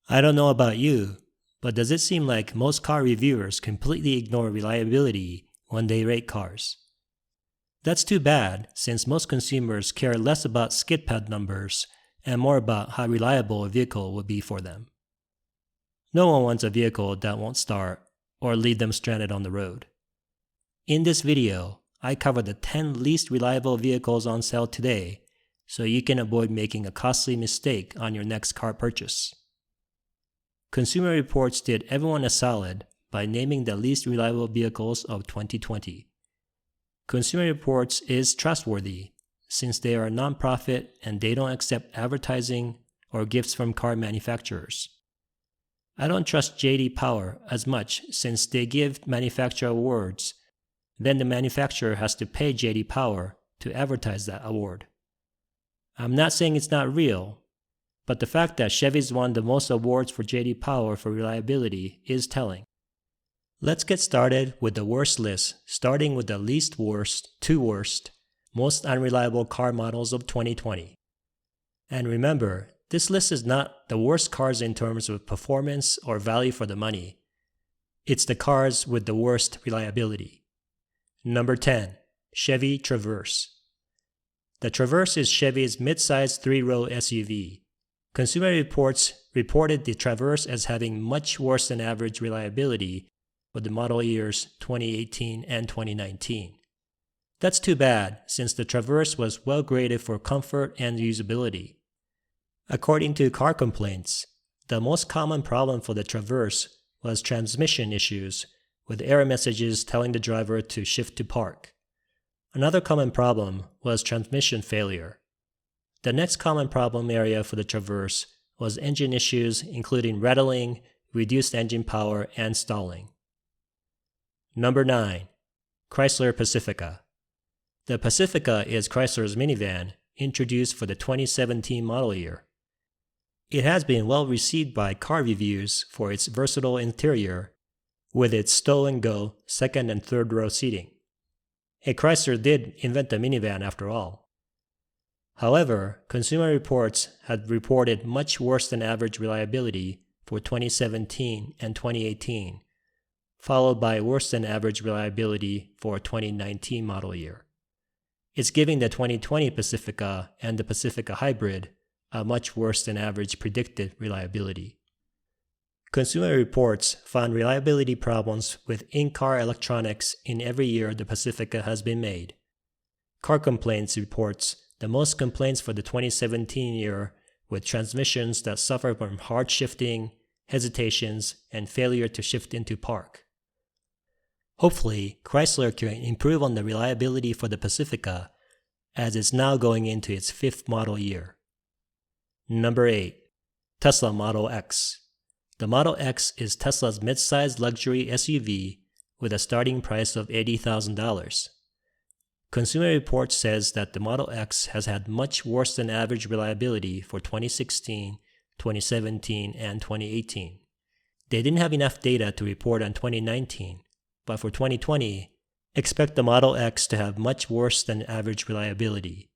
I don't know about you, but does it seem like most car reviewers completely ignore reliability when they rate cars? That's too bad, since most consumers care less about skid pad numbers and more about how reliable a vehicle would be for them. No one wants a vehicle that won't start or leave them stranded on the road. In this video, I cover the 10 least reliable vehicles on sale today so you can avoid making a costly mistake on your next car purchase. Consumer Reports did everyone a solid by naming the least reliable vehicles of 2020. Consumer Reports is trustworthy since they are a nonprofit and they don't accept advertising or gifts from car manufacturers. I don't trust J.D. Power as much since they give manufacturer awards, then the manufacturer has to pay J.D. Power to advertise that award. I'm not saying it's not real, but the fact that Chevy's won the most awards for J.D. Power for reliability is telling. Let's get started with the worst list, starting with the least worst to worst, most unreliable car models of 2020. And remember, this list is not the worst cars in terms of performance or value for the money. It's the cars with the worst reliability. Number 10. Chevy Traverse. The Traverse is Chevy's mid-size 3-row SUV. Consumer Reports reported the Traverse as having much worse than average reliability for the model years 2018 and 2019. That's too bad, since the Traverse was well graded for comfort and usability. According to car complaints, the most common problem for the Traverse was transmission issues, with error messages telling the driver to shift to park. Another common problem was transmission failure. The next common problem area for the Traverse was engine issues, including rattling, reduced engine power, and stalling. Number 9. Chrysler Pacifica. The Pacifica is Chrysler's minivan, introduced for the 2017 model year. It has been well received by car reviews for its versatile interior, with its stow-and-go second and third row seating. Hey, Chrysler did invent the minivan after all. However, Consumer Reports had reported much worse than average reliability for 2017 and 2018, followed by worse than average reliability for 2019 model year. It's giving the 2020 Pacifica and the Pacifica Hybrid a much worse than average predicted reliability. Consumer Reports found reliability problems with in-car electronics in every year the Pacifica has been made. Car Complaints reports the most complaints for the 2017 year with transmissions that suffer from hard shifting, hesitations, and failure to shift into park. Hopefully, Chrysler can improve on the reliability for the Pacifica as it's now going into its 5th model year. Number 8. Tesla Model X. The Model X is Tesla's mid-size luxury SUV with a starting price of $80,000. Consumer Reports says that the Model X has had much worse than average reliability for 2016, 2017, and 2018. They didn't have enough data to report on 2019, but for 2020, expect the Model X to have much worse than average reliability.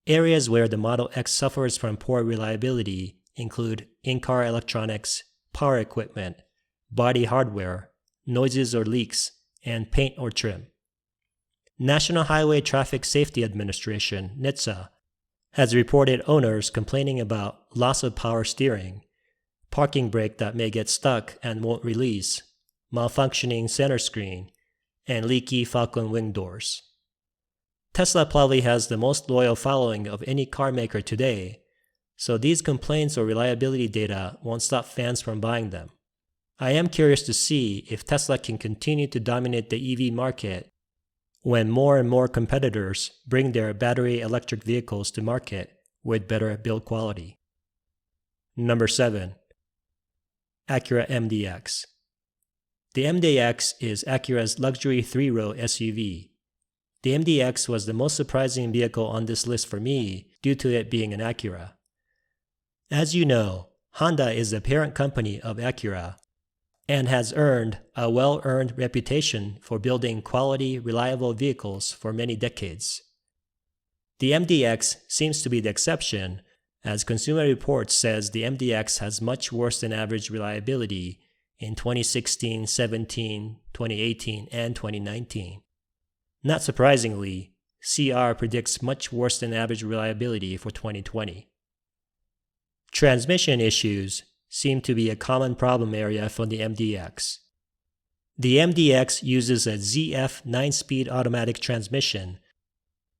Areas where the Model X suffers from poor reliability include in-car electronics, power equipment, body hardware, noises or leaks, and paint or trim. National Highway Traffic Safety Administration, NHTSA, has reported owners complaining about loss of power steering, parking brake that may get stuck and won't release, malfunctioning center screen, and leaky Falcon wing doors. Tesla probably has the most loyal following of any car maker today, so these complaints or reliability data won't stop fans from buying them. I am curious to see if Tesla can continue to dominate the EV market when more and more competitors bring their battery electric vehicles to market with better build quality. Number 7. Acura MDX. The MDX is Acura's luxury 3-row SUV. The MDX was the most surprising vehicle on this list for me due to it being an Acura. As you know, Honda is the parent company of Acura and has earned a well-earned reputation for building quality, reliable vehicles for many decades. The MDX seems to be the exception as Consumer Reports says the MDX has much worse than average reliability in 2016, 17, 2018, and 2019. Not surprisingly, CR predicts much worse than average reliability for 2020. Transmission issues seem to be a common problem area for the MDX. The MDX uses a ZF 9-speed automatic transmission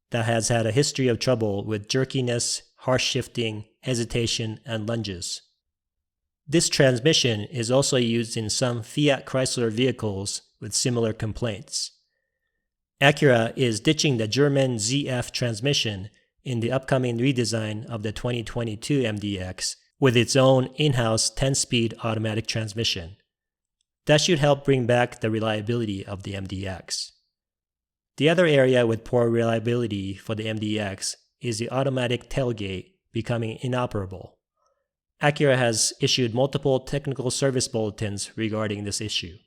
that has had a history of trouble with jerkiness, harsh shifting, hesitation, and lunges. This transmission is also used in some Fiat Chrysler vehicles with similar complaints. Acura is ditching the German ZF transmission in the upcoming redesign of the 2022 MDX with its own in-house 10-speed automatic transmission. That should help bring back the reliability of the MDX. The other area with poor reliability for the MDX is the automatic tailgate becoming inoperable. Acura has issued multiple technical service bulletins regarding this issue.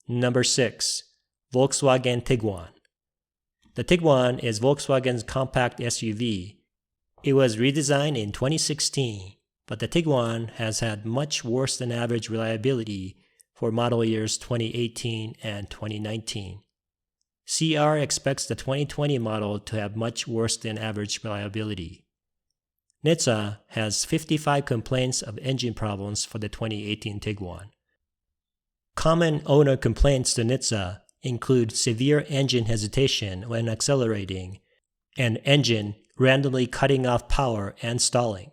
Number 6. Volkswagen Tiguan. The Tiguan is Volkswagen's compact SUV. It was redesigned in 2016, but the Tiguan has had much worse than average reliability for model years 2018 and 2019. CR expects the 2020 model to have much worse than average reliability. NHTSA has 55 complaints of engine problems for the 2018 Tiguan. Common owner complaints to NHTSA include severe engine hesitation when accelerating and engine randomly cutting off power and stalling.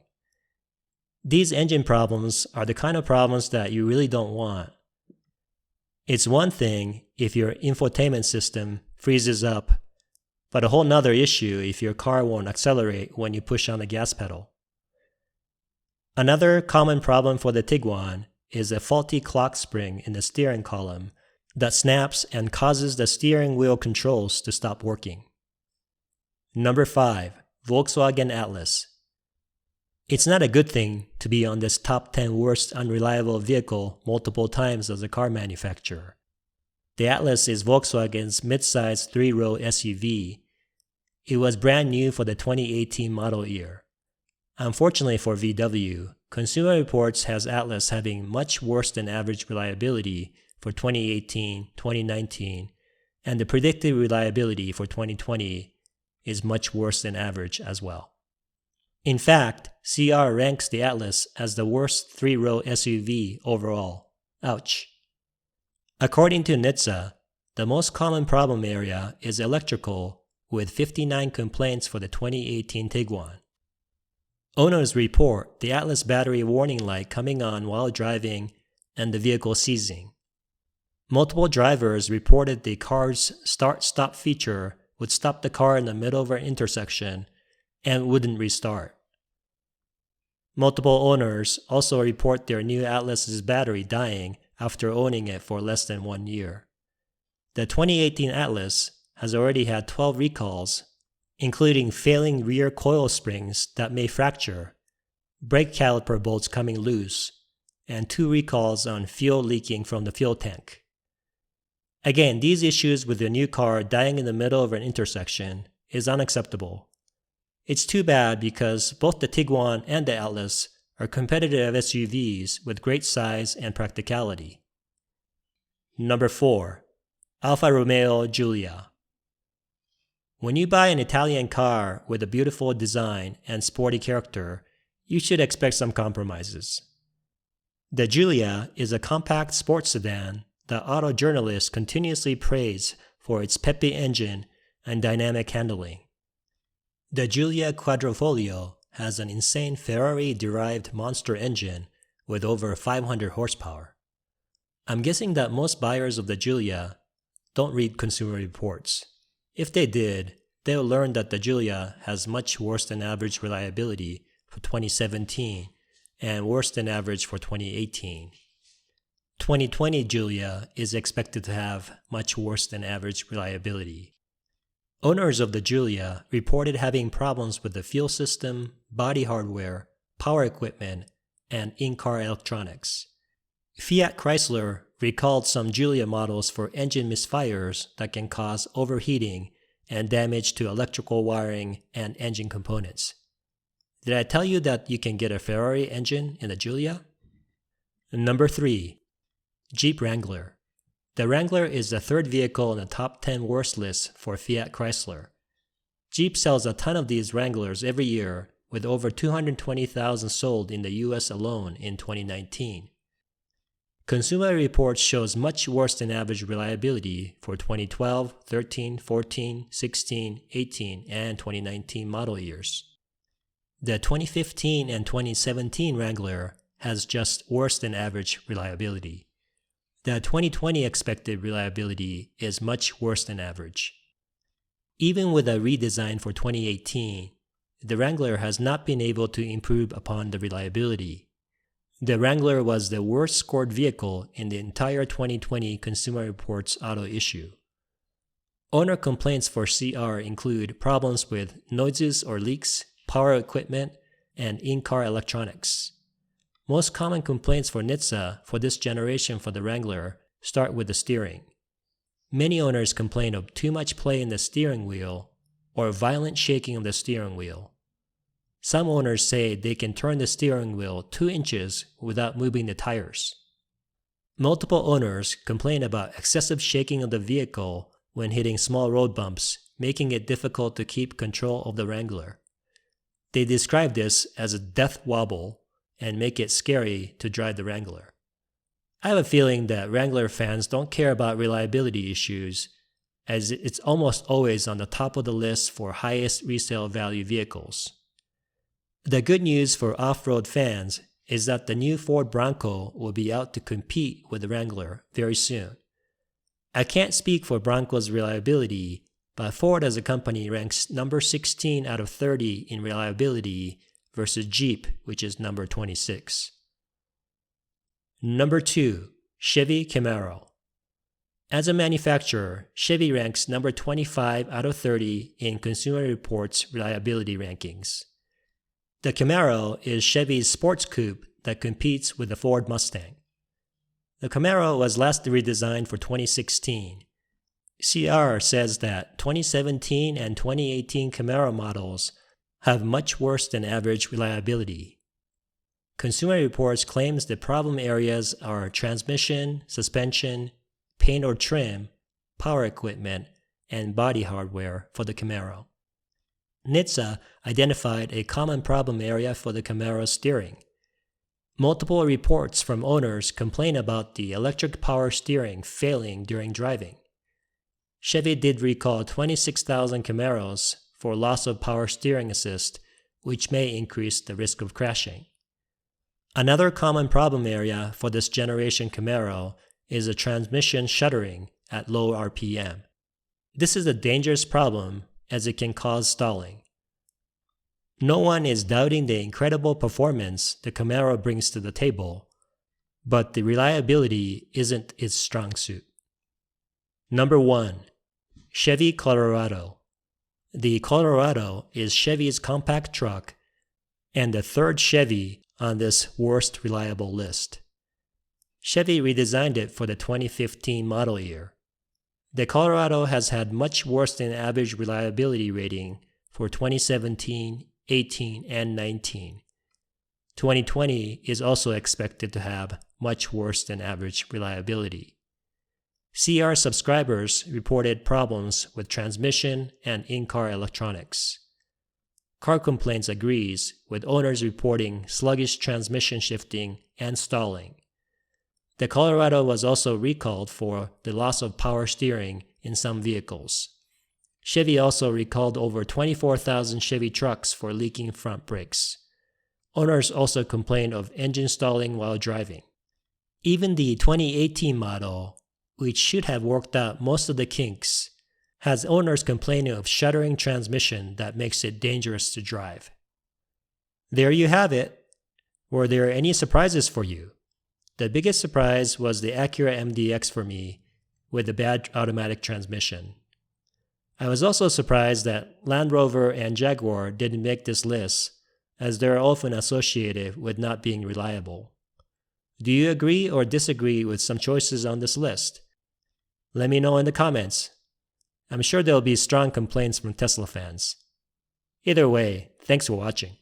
These engine problems are the kind of problems that you really don't want. It's one thing if your infotainment system freezes up, but a whole nother issue if your car won't accelerate when you push on the gas pedal. Another common problem for the Tiguan is a faulty clock spring in the steering column that snaps and causes the steering wheel controls to stop working. Number 5. Volkswagen Atlas. It's not a good thing to be on this top 10 worst unreliable vehicle multiple times as a car manufacturer. The Atlas is Volkswagen's mid-size 3-row SUV. It was brand new for the 2018 model year. Unfortunately for VW, Consumer Reports has Atlas having much worse than average reliability for 2018, 2019, and the predicted reliability for 2020 is much worse than average as well. In fact, CR ranks the Atlas as the worst 3-row SUV overall. Ouch. According to NHTSA, the most common problem area is electrical, with 59 complaints for the 2018 Tiguan. Owners report the Atlas battery warning light coming on while driving and the vehicle seizing. Multiple drivers reported the car's start-stop feature would stop the car in the middle of an intersection and wouldn't restart. Multiple owners also report their new Atlas's battery dying after owning it for less than 1 year. The 2018 Atlas has already had 12 recalls, including failing rear coil springs that may fracture, brake caliper bolts coming loose, and 2 recalls on fuel leaking from the fuel tank. Again, these issues with the new car dying in the middle of an intersection is unacceptable. It's too bad because both the Tiguan and the Atlas are competitive SUVs with great size and practicality. Number 4. Alfa Romeo Giulia. When you buy an Italian car with a beautiful design and sporty character, you should expect some compromises. The Giulia is a compact sports sedan that auto journalists continuously praise for its peppy engine and dynamic handling. The Giulia Quadrifoglio has an insane Ferrari-derived monster engine with over 500 horsepower. I'm guessing that most buyers of the Giulia don't read Consumer Reports. If they did, they'll learn that the Giulia has much worse than average reliability for 2017 and worse than average for 2018. 2020 Giulia is expected to have much worse than average reliability. Owners of the Giulia reported having problems with the fuel system, body hardware, power equipment, and in-car electronics. Fiat Chrysler recalled some Giulia models for engine misfires that can cause overheating and damage to electrical wiring and engine components. Did I tell you that you can get a Ferrari engine in the Giulia? Number 3. Jeep Wrangler. The Wrangler is the third vehicle on the top 10 worst list for Fiat Chrysler. Jeep sells a ton of these Wranglers every year, with over 220,000 sold in the US alone in 2019. Consumer Reports shows much worse than average reliability for 2012, 13, 14, 16, 18, and 2019 model years. The 2015 and 2017 Wrangler has just worse than average reliability. The 2020 expected reliability is much worse than average. Even with a redesign for 2018, the Wrangler has not been able to improve upon the reliability. The Wrangler was the worst scored vehicle in the entire 2020 Consumer Reports auto issue. Owner complaints for CR include problems with noises or leaks, power equipment, and in-car electronics. Most common complaints for NHTSA for this generation for the Wrangler start with the steering. Many owners complain of too much play in the steering wheel or violent shaking of the steering wheel. Some owners say they can turn the steering wheel 2 inches without moving the tires. Multiple owners complain about excessive shaking of the vehicle when hitting small road bumps, making it difficult to keep control of the Wrangler. They describe this as a death wobble and make it scary to drive the Wrangler. I have a feeling that Wrangler fans don't care about reliability issues, as it's almost always on the top of the list for highest resale value vehicles. The good news for off-road fans is that the new Ford Bronco will be out to compete with the Wrangler very soon. I can't speak for Bronco's reliability, but Ford as a company ranks number 16 out of 30 in reliability versus Jeep, which is number 26. Number 2. Chevy Camaro. As a manufacturer, Chevy ranks number 25 out of 30 in Consumer Reports reliability rankings. The Camaro is Chevy's sports coupe that competes with the Ford Mustang. The Camaro was last redesigned for 2016. CR says that 2017 and 2018 Camaro models have much worse than average reliability. Consumer Reports claims the problem areas are transmission, suspension, paint or trim, power equipment, and body hardware for the Camaro. NHTSA identified a common problem area for the Camaro steering. Multiple reports from owners complain about the electric power steering failing during driving. Chevy did recall 26,000 Camaros for loss of power steering assist, which may increase the risk of crashing. Another common problem area for this generation Camaro is the transmission shuddering at low RPM. This is a dangerous problem as it can cause stalling. No one is doubting the incredible performance the Camaro brings to the table, but the reliability isn't its strong suit. Number 1. Chevy Colorado. The Colorado is Chevy's compact truck and the third Chevy on this worst reliable list. Chevy redesigned it for the 2015 model year. The Colorado has had much worse than average reliability rating for 2017, 18, and 19. 2020 is also expected to have much worse than average reliability. CR subscribers reported problems with transmission and in-car electronics. Car Complaints agrees, with owners reporting sluggish transmission shifting and stalling. The Colorado was also recalled for the loss of power steering in some vehicles. Chevy also recalled over 24,000 Chevy trucks for leaking front brakes. Owners also complained of engine stalling while driving. Even the 2018 model, which should have worked out most of the kinks, has owners complaining of shuddering transmission that makes it dangerous to drive. There you have it. Were there any surprises for you? The biggest surprise was the Acura MDX for me, with the bad automatic transmission. I was also surprised that Land Rover and Jaguar didn't make this list, as they're often associated with not being reliable. Do you agree or disagree with some choices on this list? Let me know in the comments. I'm sure there'll be strong complaints from Tesla fans. Either way, thanks for watching.